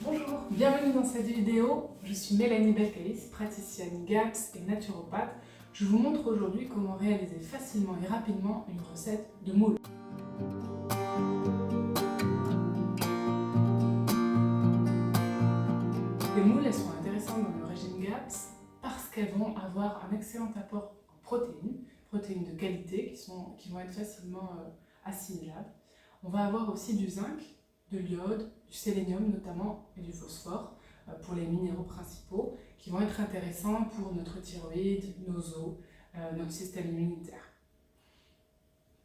Bonjour, bienvenue dans cette vidéo. Je suis Mélanie Belcalis, praticienne GAPS et naturopathe. Je vous montre aujourd'hui comment réaliser facilement et rapidement une recette de moules. Les moules, elles sont intéressantes dans le régime GAPS parce qu'elles vont avoir un excellent apport en protéines de qualité qui vont être facilement assimilables. On va avoir aussi du zinc, de l'iode, du sélénium notamment et du phosphore pour les minéraux principaux qui vont être intéressants pour notre thyroïde, nos os, notre système immunitaire.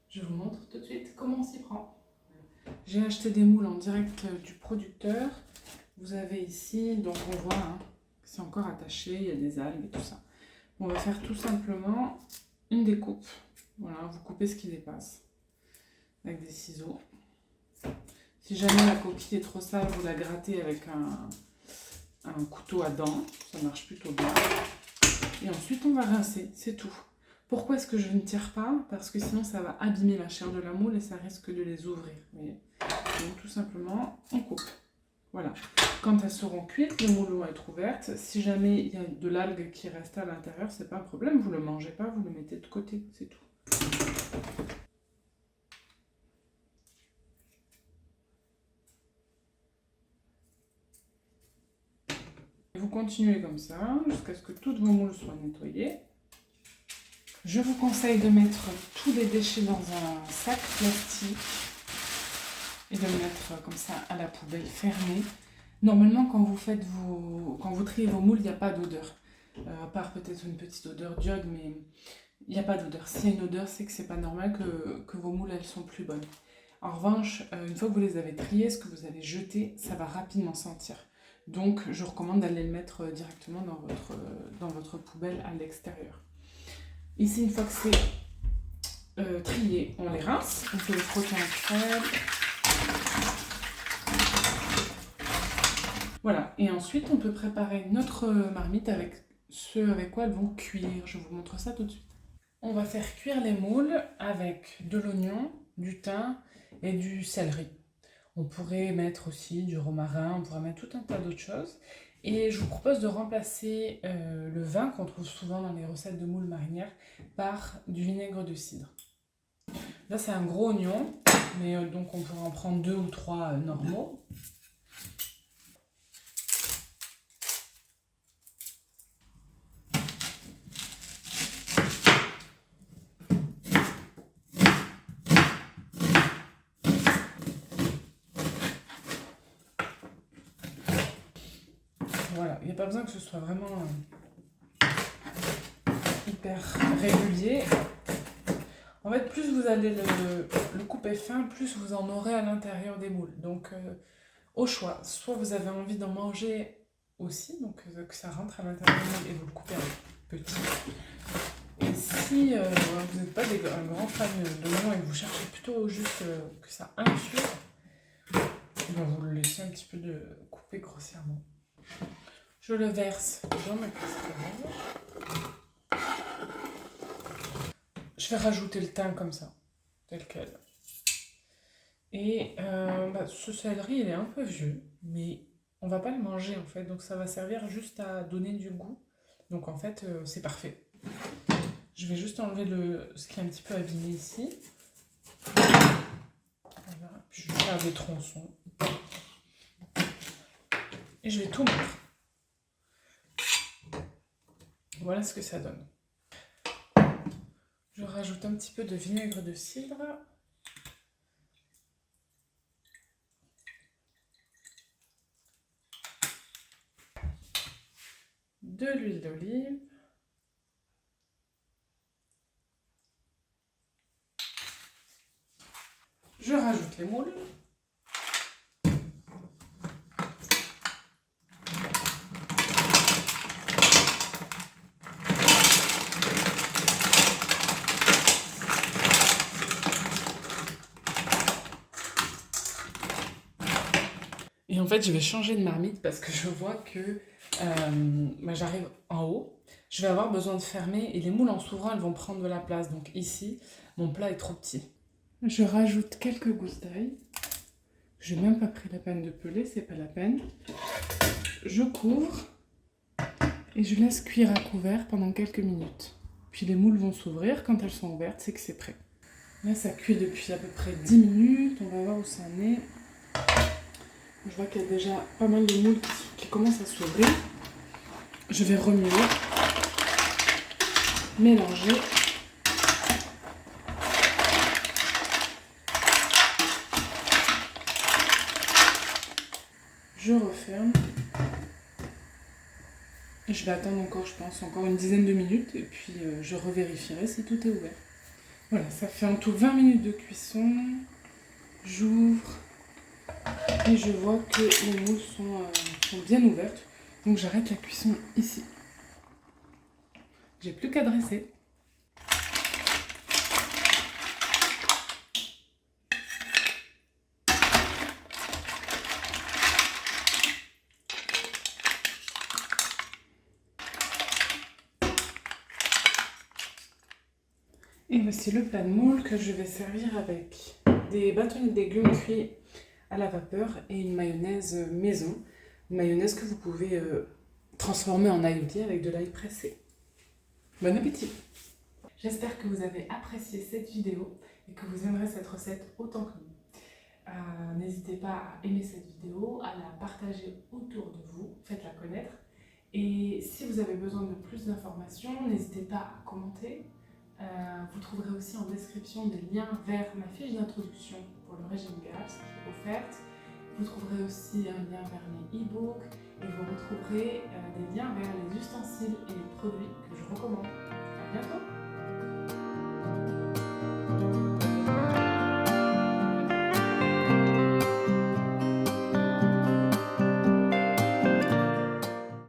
Je vous montre tout de suite comment on s'y prend. J'ai acheté des moules en direct du producteur. Vous avez ici, donc on voit que c'est encore attaché, il y a des algues et tout ça. On va faire tout simplement une découpe. Voilà, vous coupez ce qui dépasse avec des ciseaux. Si jamais la coquille est trop sale, vous la grattez avec un couteau à dents, ça marche plutôt bien. Et ensuite on va rincer, c'est tout. Pourquoi est-ce que je ne tire pas? Parce que sinon ça va abîmer la chair de la moule et ça risque de les ouvrir. Donc tout simplement, on coupe. Voilà. Quand elles seront cuites, les moules vont être ouvertes. Si jamais il y a de l'algue qui reste à l'intérieur, c'est pas un problème, vous le mangez pas, vous le mettez de côté, c'est tout. Vous continuez comme ça jusqu'à ce que toutes vos moules soient nettoyées. Je vous conseille de mettre tous les déchets dans un sac plastique et de le mettre comme ça à la poubelle fermée. Normalement, quand vous triez vos moules, il n'y a pas d'odeur. À part peut-être une petite odeur d'iode, mais il n'y a pas d'odeur. S'il y a une odeur, c'est que c'est pas normal que vos moules elles sont plus bonnes. En revanche, une fois que vous les avez triées, ce que vous allez jeter, ça va rapidement sentir. Donc, je recommande d'aller le mettre directement dans votre poubelle à l'extérieur. Ici, une fois que c'est trié, on les rince. On peut les frotter entre elles. Voilà. Et ensuite, on peut préparer notre marmite avec ce avec quoi elles vont cuire. Je vous montre ça tout de suite. On va faire cuire les moules avec de l'oignon, du thym et du céleri. On pourrait mettre aussi du romarin, on pourrait mettre tout un tas d'autres choses. Et je vous propose de remplacer le vin qu'on trouve souvent dans les recettes de moules marinières par du vinaigre de cidre. Là c'est un gros oignon, mais donc on pourrait en prendre 2 ou 3 normaux. Voilà, il n'y a pas besoin que ce soit vraiment hyper régulier. En fait, plus vous allez le couper fin, plus vous en aurez à l'intérieur des moules. Donc, au choix, soit vous avez envie d'en manger aussi, donc que ça rentre à l'intérieur des moules et vous le coupez petit. Et si vous n'êtes pas un grand fan d'oignon et que vous cherchez plutôt juste que ça infuse, vous le laissez un petit peu couper grossièrement. Je le verse dans ma casserole. Je vais rajouter le thym comme ça, tel quel. Et ce céleri, il est un peu vieux, mais on va pas le manger en fait, donc ça va servir juste à donner du goût. Donc en fait, c'est parfait. Je vais juste enlever ce qui est un petit peu abîmé ici. Voilà, puis je vais faire des tronçons. Et je vais tout mettre. Voilà ce que ça donne. Je rajoute un petit peu de vinaigre de cidre. De l'huile d'olive. Je rajoute les moules. Et en fait, je vais changer de marmite parce que je vois que j'arrive en haut. Je vais avoir besoin de fermer et les moules en s'ouvrant, elles vont prendre de la place. Donc ici, mon plat est trop petit. Je rajoute quelques gousses d'ail. Je n'ai même pas pris la peine de peler, c'est pas la peine. Je couvre et je laisse cuire à couvert pendant quelques minutes. Puis les moules vont s'ouvrir. Quand elles sont ouvertes, c'est que c'est prêt. Là, ça cuit depuis à peu près 10 minutes. On va voir où ça en est. Je vois qu'il y a déjà pas mal de moules qui commencent à s'ouvrir. Je vais remuer, mélanger. Je referme. Et je vais attendre encore, je pense, encore une dizaine de minutes. Et puis, je revérifierai si tout est ouvert. Voilà, ça fait en tout 20 minutes de cuisson. J'ouvre. Et je vois que les moules sont bien ouvertes. Donc, j'arrête la cuisson ici. J'ai plus qu'à dresser. Et voici le plat de moule que je vais servir avec des bâtonnets de légumes cuits à la vapeur et une mayonnaise maison. Une mayonnaise que vous pouvez transformer en aioli avec de l'ail pressé. Bon appétit! J'espère que vous avez apprécié cette vidéo et que vous aimerez cette recette autant que nous. N'hésitez pas à aimer cette vidéo, à la partager autour de vous, faites-la connaître. Et si vous avez besoin de plus d'informations, n'hésitez pas à commenter. Vous trouverez aussi en description des liens vers ma fiche d'introduction pour le régime GAPS qui est offerte. Vous trouverez aussi un lien vers mes e-books et vous retrouverez des liens vers les ustensiles et les produits que je recommande. À bientôt!